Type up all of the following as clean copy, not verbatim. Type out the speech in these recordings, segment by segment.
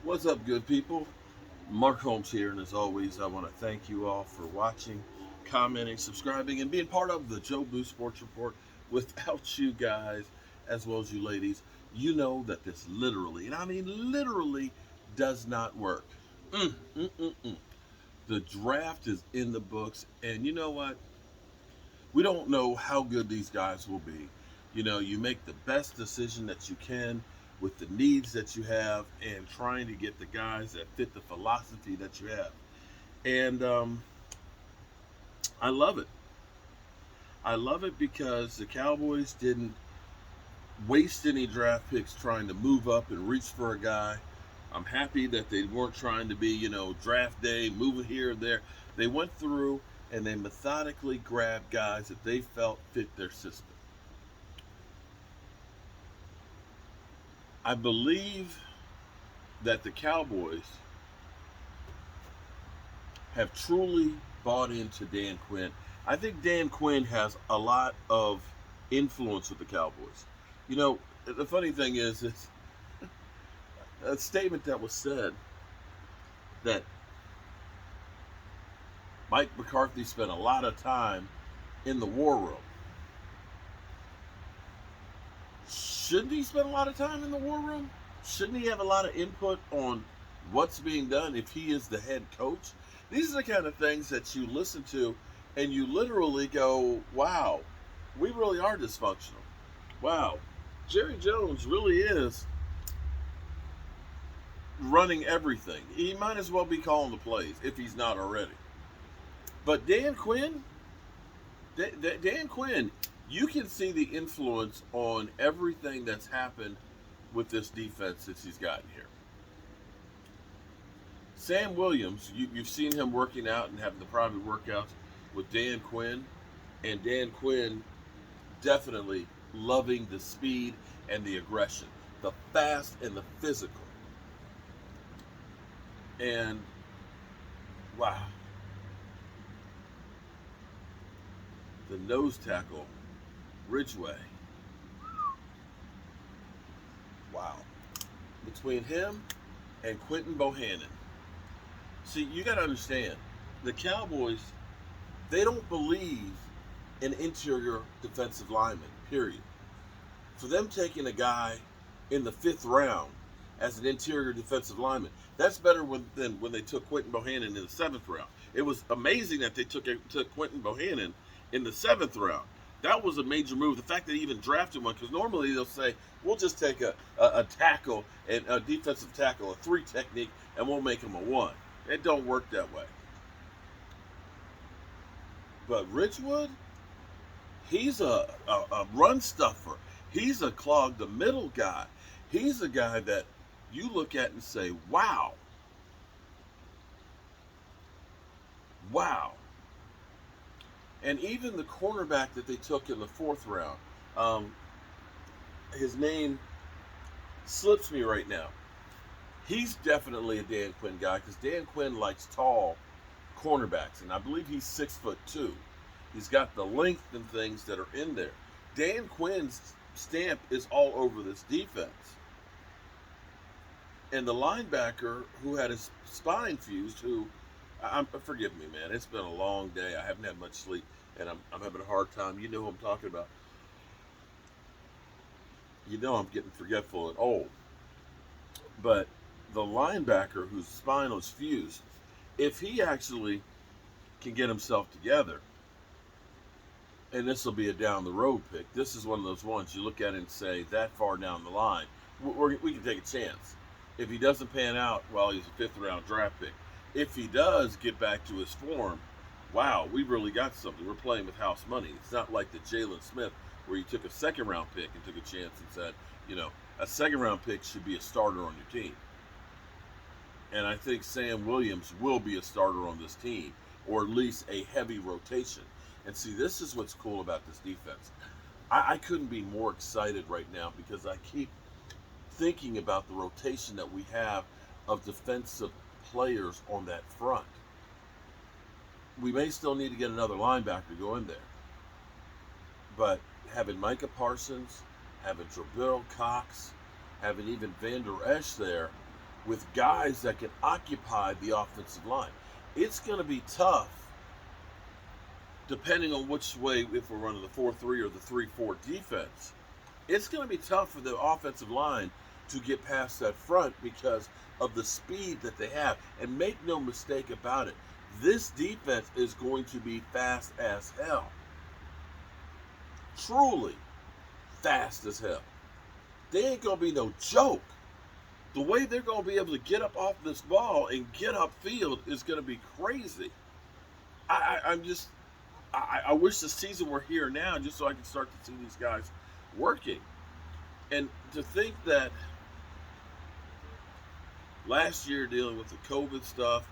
What's up, good people? Mark Holmes here, and as always, I want to thank you all for watching, commenting, subscribing, and being part of the Joe Blue Sports Report. Without you guys, as well as you ladies, you know that this literally, and I mean literally, does not work. Mm, mm, mm, mm. The draft is in the books, and you know what? We don't know how good these guys will be. You make the best decision that you can with the needs that you have and trying to get the guys that fit the philosophy that you have. And I love it. I love it because the Cowboys didn't waste any draft picks trying to move up and reach for a guy. I'm happy that they weren't trying to be, draft day, moving here and there. They went through and they methodically grabbed guys that they felt fit their system. I believe that the Cowboys have truly bought into Dan Quinn. I think Dan Quinn has a lot of influence with the Cowboys. The funny thing is, it's a statement that was said that Mike McCarthy spent a lot of time in the war room. Shouldn't he spend a lot of time in the war room? Shouldn't he have a lot of input on what's being done if he is the head coach? These are the kind of things that you listen to and you literally go, wow, we really are dysfunctional. Wow, Jerry Jones really is running everything. He might as well be calling the plays if he's not already. But Dan Quinn, you can see the influence on everything that's happened with this defense since he's gotten here. Sam Williams, you've seen him working out and having the private workouts with Dan Quinn, and Dan Quinn definitely loving the speed and the aggression, the fast and the physical. And wow, the nose tackle, Ridgeway. Wow. Between him and Quentin Bohannon. See, you got to understand, the Cowboys, they don't believe in interior defensive linemen, period. For them taking a guy in the fifth round as an interior defensive lineman, that's better than when they took Quentin Bohannon in the seventh round. It was amazing that they took Quentin Bohannon in the seventh round. That was a major move. The fact that they even drafted one, because normally they'll say, we'll just take a tackle, and a defensive tackle, a 3 technique, and we'll make him a 1. It don't work that way. But Ridgewood, he's a run stuffer. He's a clog the middle guy. He's a guy that you look at and say, wow. Wow. And even the cornerback that they took in the fourth round, his name slips me right now. He's definitely a Dan Quinn guy because Dan Quinn likes tall cornerbacks, and I believe he's 6'2". He's got the length and things that are in there. Dan Quinn's stamp is all over this defense. And the linebacker who had his spine fused, forgive me, man, it's been a long day. I haven't had much sleep, and I'm having a hard time. You know who I'm talking about. You know I'm getting forgetful and old. But the linebacker whose spine was fused, if he actually can get himself together, and this will be a down the road pick. This is one of those ones you look at and say, that far down the line, we can take a chance. If he doesn't pan out, well, he's a 5th round draft pick. If he does get back to his form, wow, we really got something. We're playing with house money. It's not like the Jalen Smith where you took a 2nd round pick and took a chance and said, a 2nd round pick should be a starter on your team. And I think Sam Williams will be a starter on this team, or at least a heavy rotation. And see, this is what's cool about this defense. I couldn't be more excited right now because I keep thinking about the rotation that we have of defensive players on that front. We may still need to get another linebacker to go in there. But having Micah Parsons, having Jabril Cox, having even Vander Esch there, with guys that can occupy the offensive line. It's going to be tough, depending on which way, if we're running the 4-3 or the 3-4 defense. It's going to be tough for the offensive line to get past that front because of the speed that they have. And make no mistake about it, this defense is going to be fast as hell. Truly fast as hell. They ain't going to be no joke. The way they're going to be able to get up off this ball and get upfield is going to be crazy. I wish the season were here now just so I can start to see these guys working. And to think that last year dealing with the COVID stuff,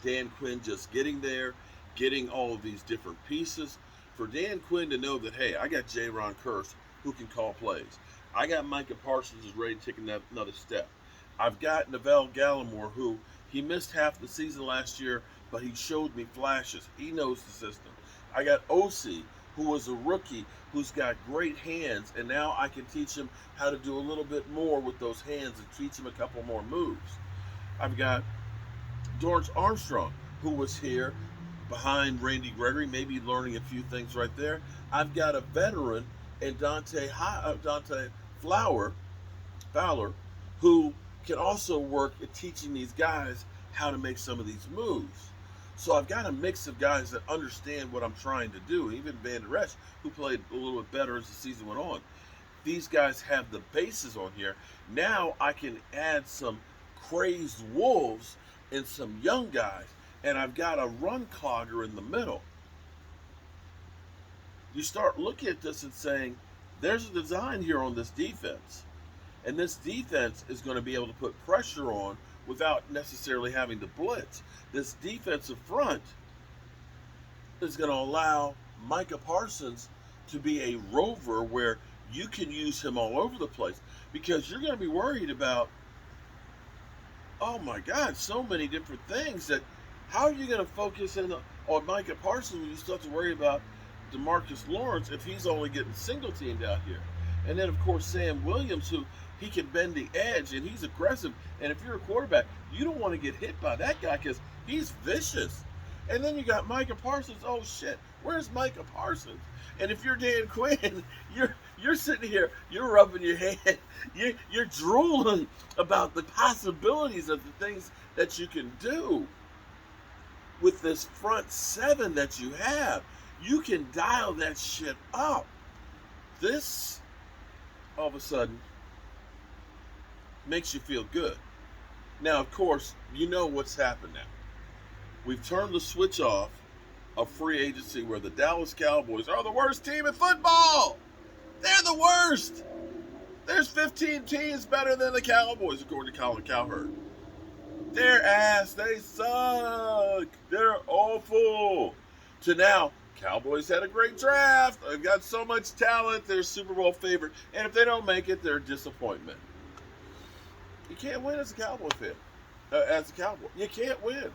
Dan Quinn just getting there, getting all of these different pieces, for Dan Quinn to know that, hey, I got J-Ron Kearse who can call plays. I got Micah Parsons who's ready to take another step. I've got Neville Gallimore, who he missed half the season last year, but he showed me flashes. He knows the system. I got O.C., who was a rookie, who's got great hands, and now I can teach him how to do a little bit more with those hands and teach him a couple more moves. I've got Dorrance Armstrong, who was here behind Randy Gregory, maybe learning a few things right there. I've got a veteran in Dante Fowler, who can also work at teaching these guys how to make some of these moves. So I've got a mix of guys that understand what I'm trying to do. Even Van Der Esch, who played a little bit better as the season went on. These guys have the bases on here. Now I can add some crazed wolves and some young guys, and I've got a run clogger in the middle. You start looking at this and saying, there's a design here on this defense. And this defense is going to be able to put pressure on without necessarily having to blitz. This defensive front is going to allow Micah Parsons to be a rover where you can use him all over the place, because you're going to be worried about, oh my God, so many different things that how are you going to focus in on Micah Parsons when you still have to worry about DeMarcus Lawrence if he's only getting single teamed out here? And then, of course, Sam Williams, who he can bend the edge and he's aggressive. And if you're a quarterback, you don't want to get hit by that guy because he's vicious. And then you got Micah Parsons. Oh shit, where's Micah Parsons? And if you're Dan Quinn, you're sitting here, you're rubbing your head, you're drooling about the possibilities of the things that you can do with this front seven that you have. You can dial that shit up. This, all of a sudden, makes you feel good. Now, of course, you know what's happened now. We've turned the switch off of free agency where the Dallas Cowboys are the worst team in football. They're the worst. There's 15 teams better than the Cowboys, according to Colin Cowherd. They're ass. They suck. They're awful. To now, Cowboys had a great draft. They've got so much talent. They're Super Bowl favorite. And if they don't make it, they're a disappointment. You can't win as a Cowboy fan. As a Cowboy. You can't win.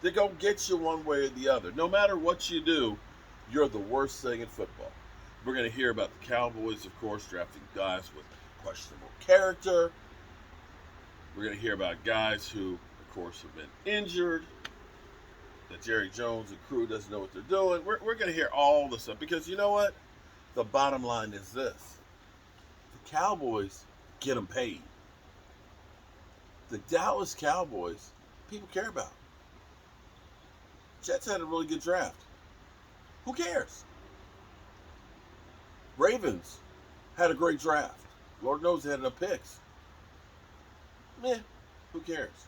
They're going to get you one way or the other. No matter what you do, you're the worst thing in football. We're going to hear about the Cowboys, of course, drafting guys with questionable character. We're going to hear about guys who, of course, have been injured, that Jerry Jones and crew doesn't know what they're doing. We're going to hear all this stuff because you know what? The bottom line is this. The Cowboys get them paid. The Dallas Cowboys, people care about. Jets had a really good draft. Who cares? Ravens had a great draft. Lord knows they had enough picks. Meh, who cares?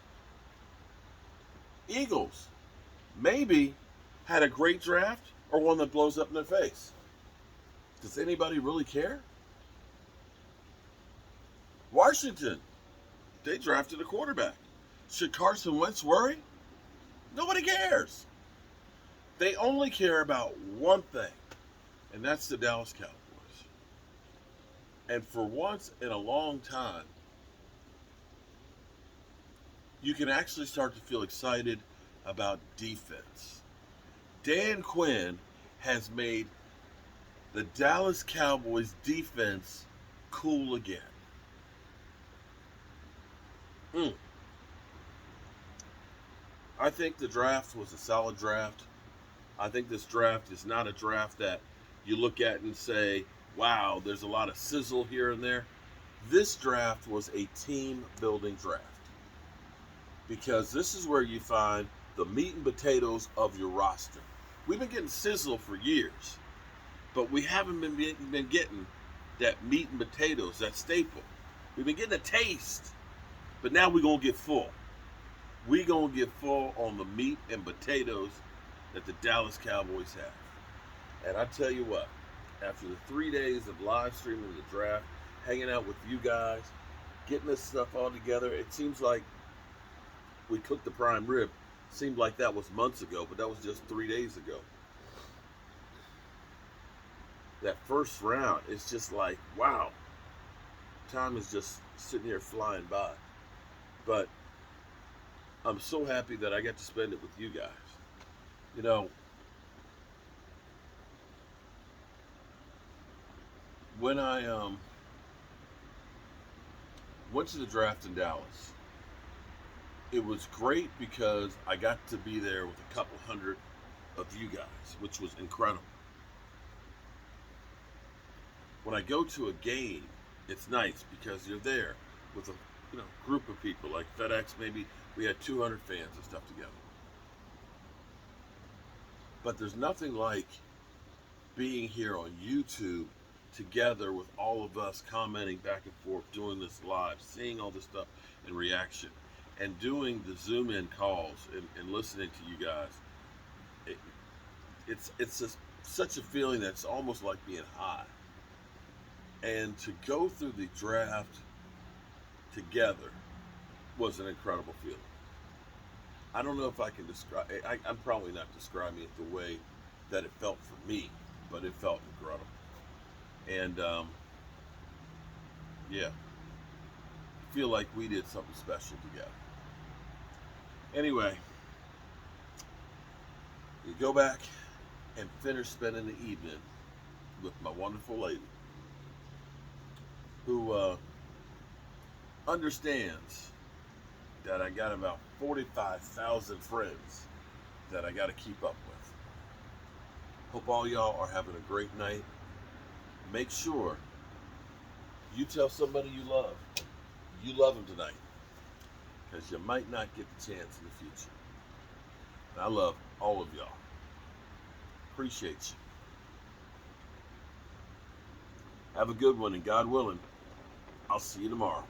Eagles, maybe had a great draft or one that blows up in their face. Does anybody really care? Washington, they drafted a quarterback. Should Carson Wentz worry? Nobody cares. They only care about one thing, and that's the Dallas Cowboys. And for once in a long time, you can actually start to feel excited about defense. Dan Quinn has made the Dallas Cowboys defense cool again. I think the draft was a solid draft. I think this draft is not a draft that you look at and say, wow, there's a lot of sizzle here and there. This draft was a team building draft because this is where you find the meat and potatoes of your roster. We've been getting sizzle for years, but we haven't been getting that meat and potatoes, that staple. We've been getting a taste, but now we're going to get full. We're going to get full on the meat and potatoes that the Dallas Cowboys have. And I tell you what, after the 3 days of live streaming the draft, hanging out with you guys, getting this stuff all together, it seems like we cooked the prime rib. Seemed like that was months ago, but that was just 3 days ago. That first round, it's just like, wow. Time is just sitting here flying by. But I'm so happy that I got to spend it with you guys. You know, when I went to the draft in Dallas, it was great because I got to be there with a couple hundred of you guys, which was incredible. When I go to a game, it's nice because you're there with a group of people like FedEx. Maybe we had 200 fans and stuff together. But there's nothing like being here on YouTube together with all of us commenting back and forth, doing this live, seeing all this stuff in reaction, and doing the Zoom in calls and listening to you guys. It's just such a feeling that's almost like being high. And to go through the draft together was an incredible feeling. I don't know if I can describe. I'm probably not describing it the way that it felt for me, but it felt incredible. And yeah, feel like we did something special together. Anyway, you go back and finish spending the evening with my wonderful lady, who understands that I got about 45,000 friends that I got to keep up with. Hope all y'all are having a great night. Make sure you tell somebody you love them tonight, because you might not get the chance in the future. And I love all of y'all. Appreciate you. Have a good one, and God willing, I'll see you tomorrow.